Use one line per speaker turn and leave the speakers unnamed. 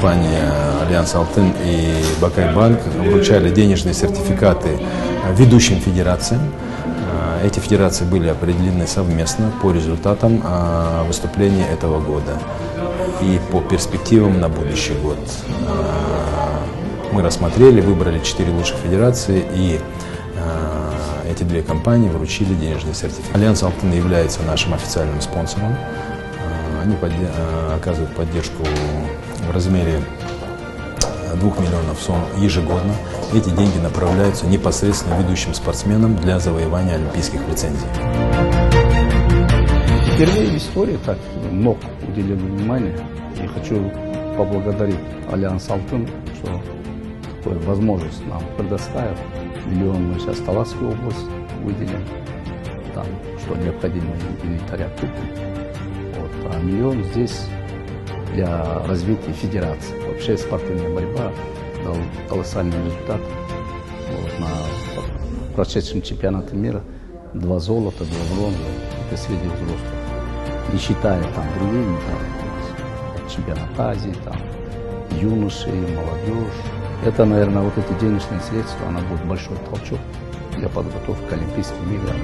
компания «Альянс Алтын» и «Бакай-банк» вручали денежные сертификаты ведущим федерациям. Эти федерации были определены совместно по результатам выступления этого года и по перспективам на будущий год. Мы рассмотрели, выбрали 4 лучших федерации, и эти 2 компании вручили денежные сертификаты. «Альянс Алтын» является нашим официальным спонсором. Они оказывают поддержку в размере 2 миллионов сом ежегодно. Эти деньги направляются непосредственно ведущим спортсменам для завоевания олимпийских лицензий.
Впервые в истории так много уделено внимания. И хочу поблагодарить «Альянс Алтын», что такую возможность нам предоставил. Миллион мы сейчас Таласскую область выделим, там, что необходимо инвентаря купим. Вот, а миллион здесь для развития федерации. Вообще спортивная борьба дала колоссальный результат. Вот, на прошедшем чемпионате мира 2 золота, 2 бронзы, это среди взрослых. Не считая там другие, там, чемпионат Азии, там, юноши, молодежь. Это, наверное, вот эти денежные средства, она будет большой толчок для подготовки к Олимпийским играм.